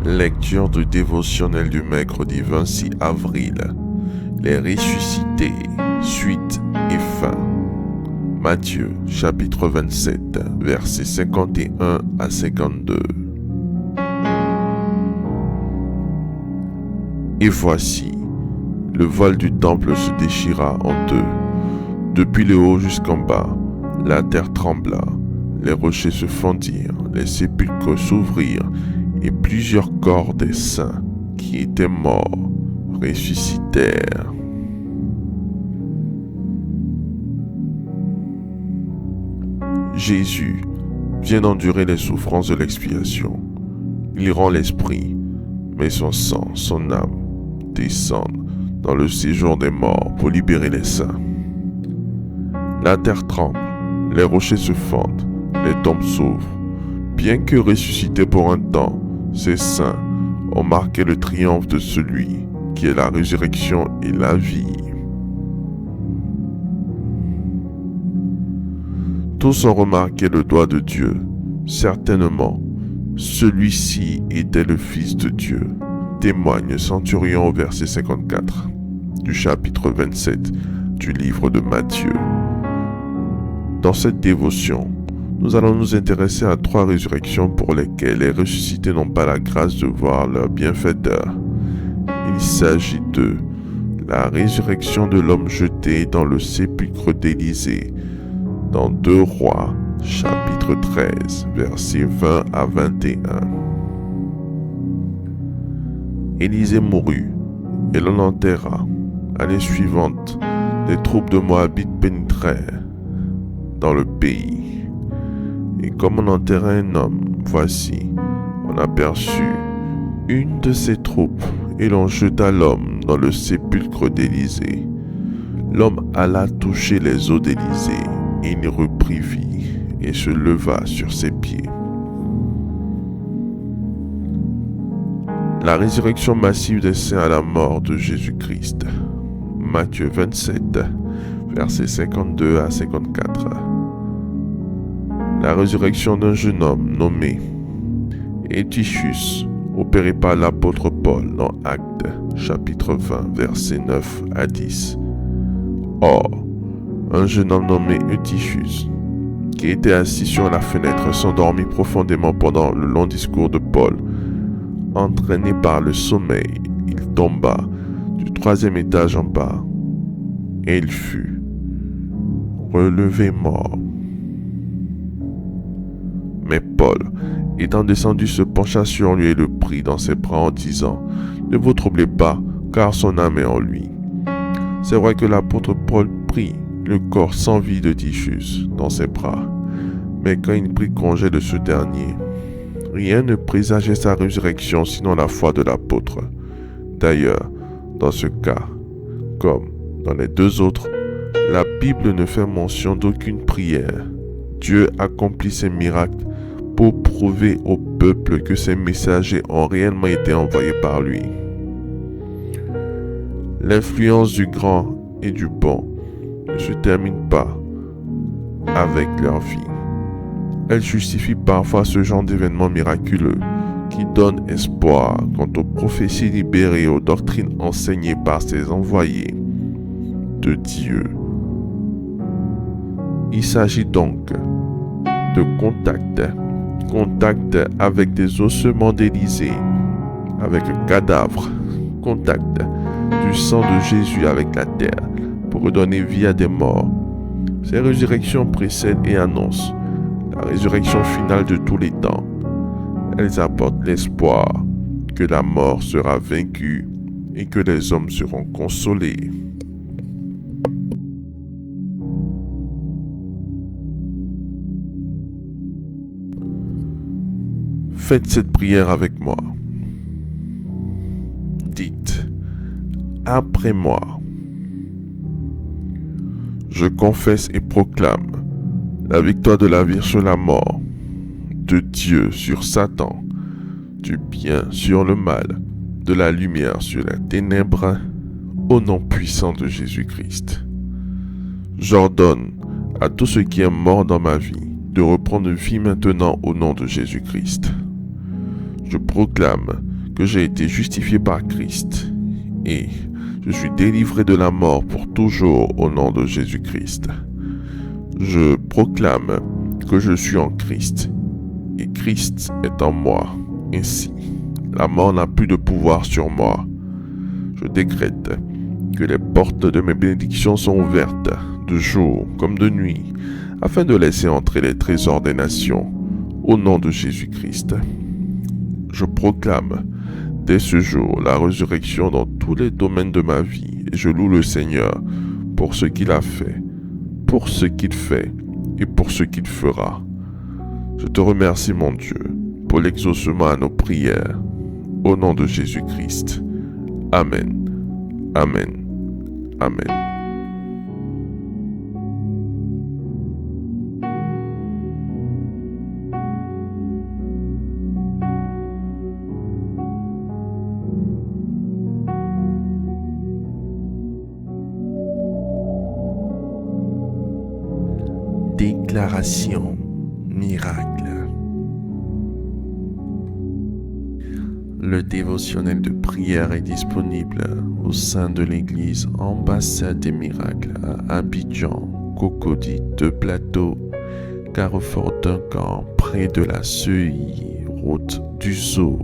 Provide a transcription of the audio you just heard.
Lecture du dévotionnel du mercredi 26 avril. Les ressuscités, suite et fin. Matthieu, chapitre 27, versets 51 à 52. Et voici, le voile du temple se déchira en deux. Depuis le haut jusqu'en bas, la terre trembla, les rochers se fendirent, les sépulcres s'ouvrirent, et plusieurs corps des saints qui étaient morts ressuscitèrent. Jésus vient d'endurer les souffrances de l'expiation. Il rend l'esprit, mais son sang, son âme descendent dans le séjour des morts pour libérer les saints. La terre tremble, les rochers se fendent, les tombes s'ouvrent. Bien que ressuscités pour un temps, ces saints ont marqué le triomphe de celui qui est la résurrection et la vie. Tous ont remarqué le doigt de Dieu. Certainement, celui-ci était le Fils de Dieu, témoigne le centurion au verset 54 du chapitre 27 du livre de Matthieu. Dans cette dévotion, nous allons nous intéresser à 3 résurrections pour lesquelles les ressuscités n'ont pas la grâce de voir leur bienfaiteur. Il s'agit de la résurrection de l'homme jeté dans le sépulcre d'Élisée, dans 2 Rois, chapitre 13, versets 20 à 21. Élisée mourut, et l'on l'enterra. L'année suivante, les troupes de Moabites pénétrèrent dans le pays. Et comme on enterrait un homme, voici, on aperçut une de ces troupes, et l'on jeta l'homme dans le sépulcre d'Élisée. L'homme alla toucher les os d'Élisée, et il reprit vie, et se leva sur ses pieds. La résurrection massive des saints à la mort de Jésus-Christ. Matthieu 27, versets 52 à 54. La résurrection d'un jeune homme nommé Eutychus, opéré par l'apôtre Paul dans Actes, chapitre 20, versets 9 à 10. Or, un jeune homme nommé Eutychus, qui était assis sur la fenêtre, s'endormit profondément pendant le long discours de Paul. Entraîné par le sommeil, il tomba du 3e étage en bas, et il fut relevé mort. Mais Paul, étant descendu, se pencha sur lui et le prit dans ses bras en disant « Ne vous troublez pas, car son âme est en lui. » C'est vrai que l'apôtre Paul prit le corps sans vie de Eutychus dans ses bras, mais quand il prit congé de ce dernier, rien ne présageait sa résurrection sinon la foi de l'apôtre. D'ailleurs, dans ce cas, comme dans les 2 autres, la Bible ne fait mention d'aucune prière. Dieu accomplit ses miracles pour prouver au peuple que ses messagers ont réellement été envoyés par lui. L'influence du grand et du bon ne se termine pas avec leur vie. Elle justifie parfois ce genre d'événements miraculeux qui donnent espoir quant aux prophéties libérées et aux doctrines enseignées par ses envoyés de Dieu. Il s'agit donc de contact avec des ossements d'Élisée, avec le cadavre, contact du sang de Jésus avec la terre pour redonner vie à des morts. Ces résurrections précèdent et annoncent la résurrection finale de tous les temps. Elles apportent l'espoir que la mort sera vaincue et que les hommes seront consolés. Faites cette prière avec moi. Dites, après moi, je confesse et proclame la victoire de la vie sur la mort, de Dieu sur Satan, du bien sur le mal, de la lumière sur les ténèbres, au nom puissant de Jésus-Christ. J'ordonne à tout ce qui est mort dans ma vie de reprendre vie maintenant au nom de Jésus-Christ. Je proclame que j'ai été justifié par Christ et je suis délivré de la mort pour toujours au nom de Jésus-Christ. Je proclame que je suis en Christ et Christ est en moi. Ainsi, la mort n'a plus de pouvoir sur moi. Je décrète que les portes de mes bénédictions sont ouvertes de jour comme de nuit afin de laisser entrer les trésors des nations au nom de Jésus-Christ. Je proclame dès ce jour la résurrection dans tous les domaines de ma vie et je loue le Seigneur pour ce qu'il a fait, pour ce qu'il fait et pour ce qu'il fera. Je te remercie mon Dieu pour l'exaucement à nos prières au nom de Jésus-Christ. Amen. Amen. Amen. Déclaration miracle. Le dévotionnel de prière est disponible au sein de l'église Ambassade des Miracles à Abidjan, Cocody, Deux Plateaux, Carrefour Duncan, près de la Seuilly, route du Zoo.